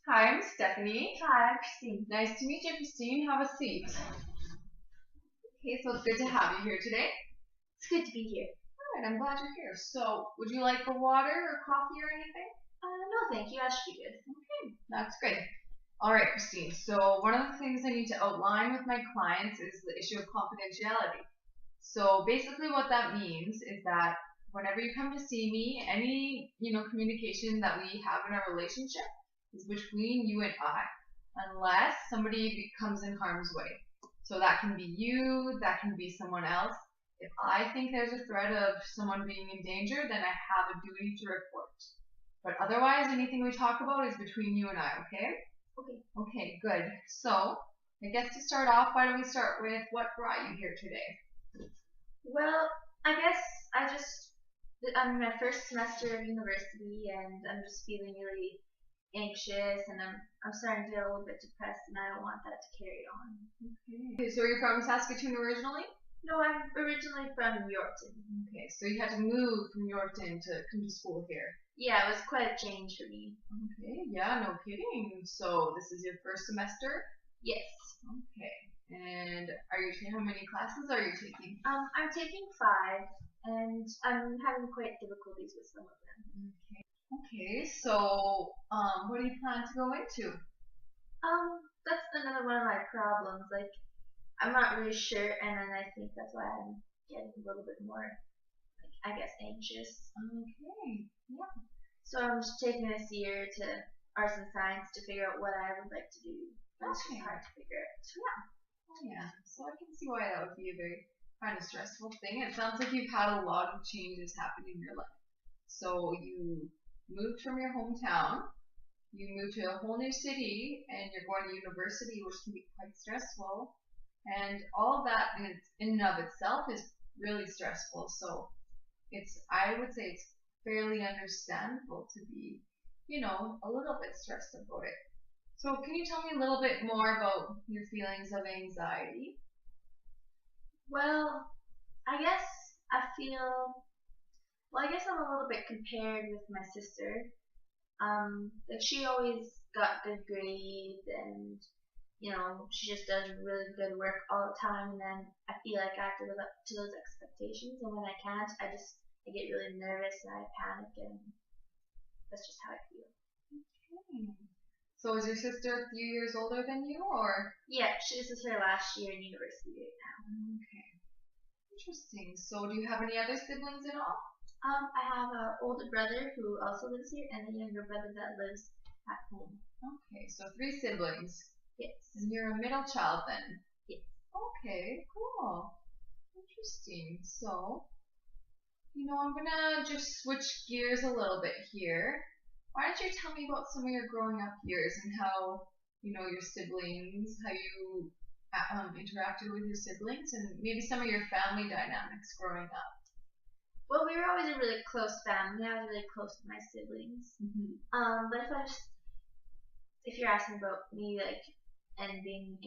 Hi, I'm Stephanie. Hi, I'm Christine. Nice to meet you, Christine. Have a seat. Okay, so it's good to have you here today. It's good to be here. Alright, I'm glad you're here. So, would you like a water or coffee or anything? No, thank you. That should be good. Okay, that's good. Alright, Christine. So, one of the things I need to outline with my clients is the issue of confidentiality. So, basically what that means is that whenever you come to see me, any, communication that we have in our relationship is between you and I, unless somebody comes in harm's way. So that can be you, that can be someone else. If I think there's a threat of someone being in danger, then I have a duty to report. But otherwise, anything we talk about is between you and I, okay? Okay. Okay, good. So, I guess to start off, why don't we start with what brought you here today? Well, I guess I'm in my first semester of university and I'm just feeling really anxious and I'm starting to get a little bit depressed and I don't want that to carry on. Okay, so you're from Saskatoon originally? No, I'm originally from Yorkton. Okay, so you had to move from Yorkton to come to school here. Yeah, it was quite a change for me. Okay, yeah, no kidding. So this is your first semester? Yes. Okay, and how many classes are you taking? I'm taking 5 and I'm having quite difficulties with some of them. Okay, so what do you plan to go into? That's another one of my problems. Like, I'm not really sure, and then I think that's why I'm getting a little bit more, I guess, anxious. Okay, yeah. So I'm just taking this year to arts and science to figure out what I would like to do. It's just hard to figure out. Yeah. Oh, yeah. So I can see why that would be a very kind of stressful thing. It sounds like you've had a lot of changes happen in your life. So you moved from your hometown, you moved to a whole new city, and you're going to university, which can be quite stressful. And all of that in and of itself is really stressful. So I would say it's fairly understandable to be, a little bit stressed about it. So can you tell me a little bit more about your feelings of anxiety? Well, I guess I'm a little bit compared with my sister. Like she always got good grades and she just does really good work all the time, and then I feel like I have to live up to those expectations, and when I can't, I get really nervous and I panic, and that's just how I feel. Okay. So is your sister a few years older than you, or? Yeah, this is her last year in university right now. Okay. Interesting. So do you have any other siblings at all? I have an older brother who also lives here, and a younger brother that lives at home. Okay, so 3 siblings. Yes. And you're a middle child then? Yes. Okay, cool. Interesting. So, I'm gonna just switch gears a little bit here. Why don't you tell me about some of your growing up years and how, your siblings, how you interacted with your siblings, and maybe some of your family dynamics growing up? Well, we were always a really close family. I was really close to my siblings. But if you're asking about me, like, ending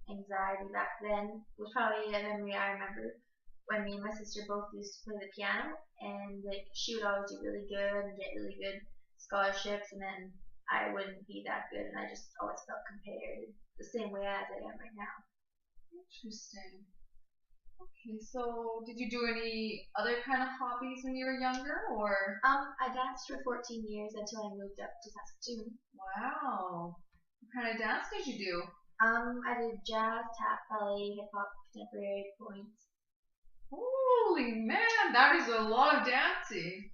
anxiety back then, was probably a memory I remember when me and my sister both used to play the piano, and like she would always do really good and get really good scholarships, and then I wouldn't be that good, and I just always felt compared the same way as I am right now. Interesting. Okay, so did you do any other kind of hobbies when you were younger, or? I danced for 14 years until I moved up to Saskatoon. Wow. What kind of dance did you do? I did jazz, tap, ballet, hip hop, contemporary, points. Holy man, that is a lot of dancing.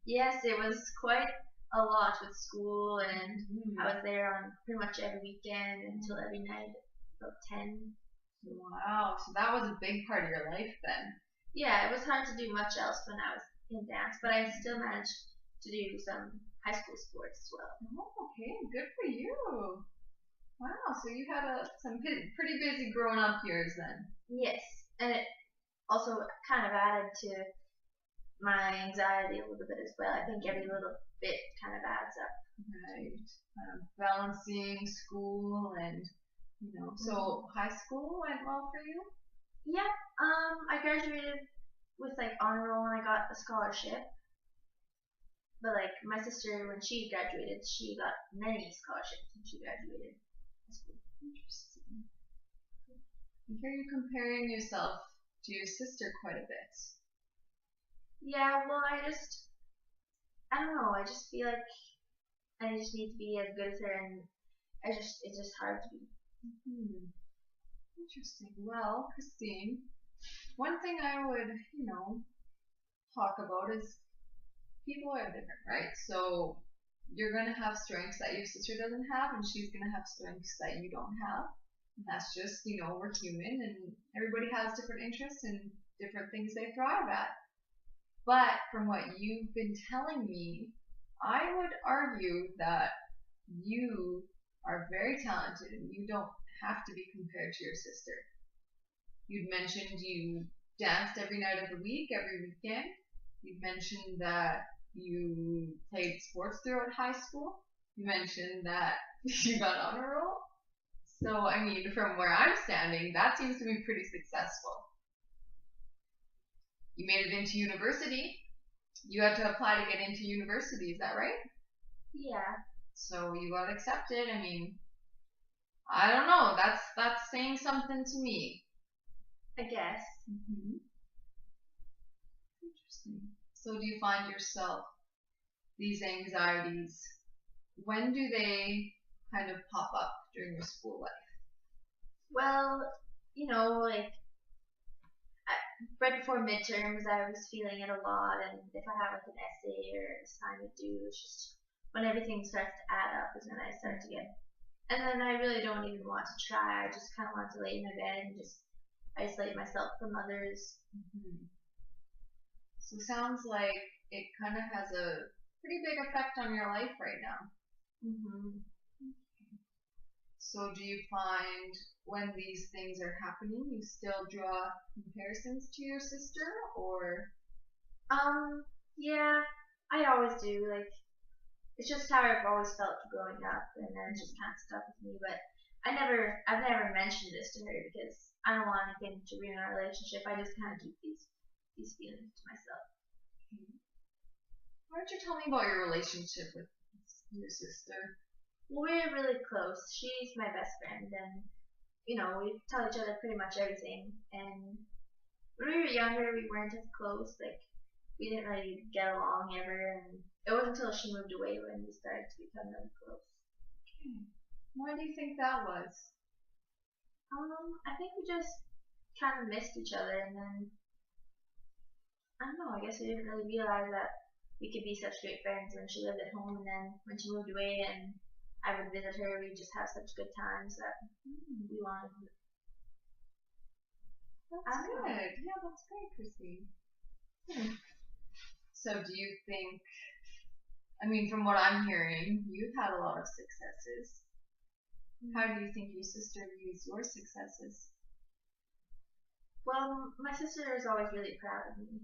Yes, it was quite a lot with school, and I was there on pretty much every weekend until every night, about 10. Wow, so that was a big part of your life then. Yeah, it was hard to do much else when I was in dance, but I still managed to do some high school sports as well. Oh, okay, good for you. Wow, so you had some pretty busy growing up years then. Yes, and it also kind of added to my anxiety a little bit as well. I think every little bit kind of adds up. Right, balancing school and so high school went well for you? Yeah, I graduated with like honor roll and I got a scholarship. But like my sister, when she graduated, she got many scholarships when she graduated high school. Interesting. I hear you comparing yourself to your sister quite a bit. Yeah, well, I don't know. I just feel like I just need to be as good as her, and it's just hard to be. Interesting. Well, Christine, one thing I would, talk about is people are different, right? So you're gonna have strengths that your sister doesn't have, and she's gonna have strengths that you don't have. And that's just, we're human, and everybody has different interests and different things they thrive at. But from what you've been telling me, I would argue that you are very talented and you don't have to be compared to your sister. You'd mentioned you danced every night of the week, every weekend. You've mentioned that you played sports throughout high school. You mentioned that you got honor roll. So, I mean, from where I'm standing, that seems to be pretty successful. You made it into university. You had to apply to get into university, is that right? Yeah. So you got accepted. I mean, I don't know. That's saying something to me. I guess. Interesting. So do you find yourself these anxieties? When do they kind of pop up during your school life? Well, like right before midterms, I was feeling it a lot, and if I have like an essay or an assignment due, it's just when everything starts to add up is when I start to get. And then I really don't even want to try. I just kind of want to lay in my bed and just isolate myself from others. So it sounds like it kind of has a pretty big effect on your life right now. So do you find when these things are happening, you still draw comparisons to your sister, or? Yeah, I always do. Like, it's just how I've always felt growing up, and then it just kind of stuck with me. But I've never mentioned this to her because I don't want anything to ruin our relationship. I just kind of keep these feelings to myself. Why don't you tell me about your relationship with your sister? Well, we're really close. She's my best friend, and we tell each other pretty much everything. And when we were younger, we weren't as close. Like, we didn't really get along ever, and it wasn't until she moved away when we started to become really close. Why do you think that was? I think we just kind of missed each other, and then I don't know. I guess we didn't really realize that we could be such great friends when she lived at home, and then when she moved away and I would visit her, we just have such good times that we wanted. That's good. Yeah, that's great, Christine. So do you think, I mean, from what I'm hearing, you've had a lot of successes. How do you think your sister views your successes? Well, my sister is always really proud of me.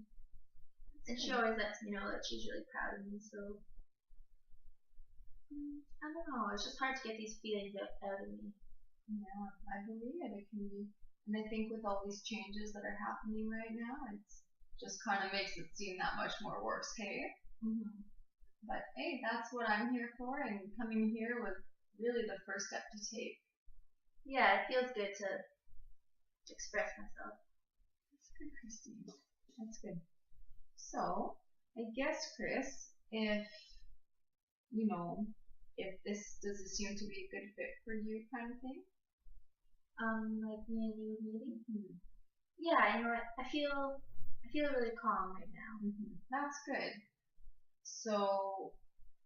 And she always lets me know that she's really proud of me, so I don't know, it's just hard to get these feelings out of me. Yeah, I believe it. It can be. And I think with all these changes that are happening right now, it's just kind of makes it seem that much more worse, hey? But hey, that's what I'm here for, and coming here was really the first step to take. Yeah, it feels good to express myself. That's good, Christine. That's good. So, I guess, Chris, if does this seem to be a good fit for you kind of thing? Like me and you meeting? Yeah, I feel really calm right now. That's good. So,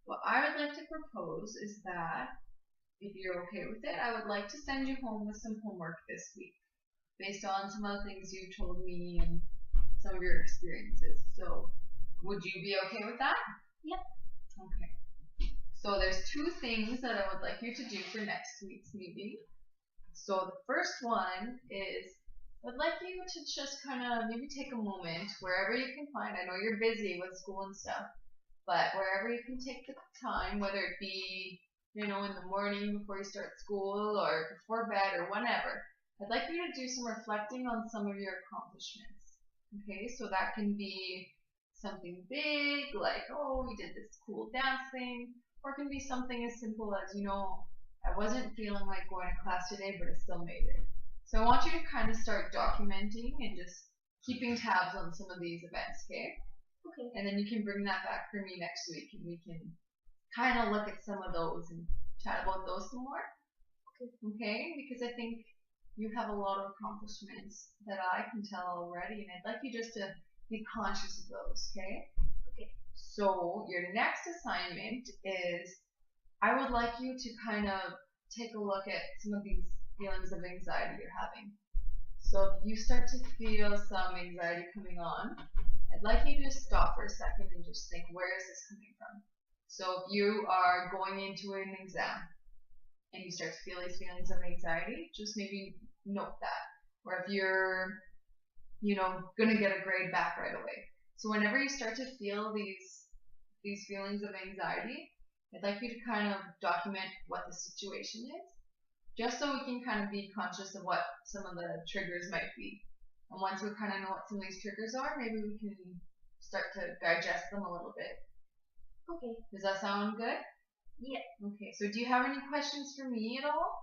what I would like to propose is that, if you're okay with it, I would like to send you home with some homework this week, based on some of the things you've told me and some of your experiences. So, would you be okay with that? Yep. Okay. So there's 2 things that I would like you to do for next week's meeting. So the first one is, I'd like you to just kind of maybe take a moment wherever you can find. I know you're busy with school and stuff, but wherever you can take the time, whether it be in the morning before you start school or before bed or whenever, I'd like you to do some reflecting on some of your accomplishments. Okay, so that can be something big, like, oh, you did this cool dance thing, or it can be something as simple as, I wasn't feeling like going to class today, but I still made it. So I want you to kind of start documenting and just keeping tabs on some of these events, okay? Okay. And then you can bring that back for me next week, and we can kind of look at some of those and chat about those some more. Okay? Because I think you have a lot of accomplishments that I can tell already, and I'd like you just to be conscious of those, okay? Okay. So your next assignment is, I would like you to kind of take a look at some of these feelings of anxiety you're having. So if you start to feel some anxiety coming on, I'd like you to stop for a second and just think, where is this coming from? So if you are going into an exam and you start to feel these feelings of anxiety, just maybe note that. Or if you're, gonna get a grade back right away. So whenever you start to feel these feelings of anxiety, I'd like you to kind of document what the situation is, just so we can kind of be conscious of what some of the triggers might be. And once we kind of know what some of these triggers are, maybe we can start to digest them a little bit. Okay. Does that sound good? Yeah. Okay, so do you have any questions for me at all?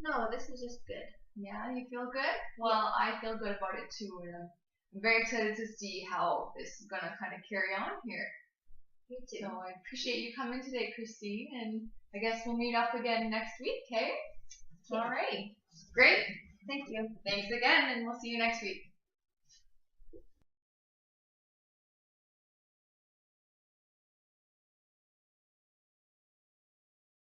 No, this is just good. Yeah, you feel good? Well, I feel good about it too, and I'm very excited to see how this is gonna kind of carry on here. Me too. So I appreciate you coming today, Christine, and I guess we'll meet up again next week, okay? Yeah. All right. Great. Thank you. Thanks again, and we'll see you next week.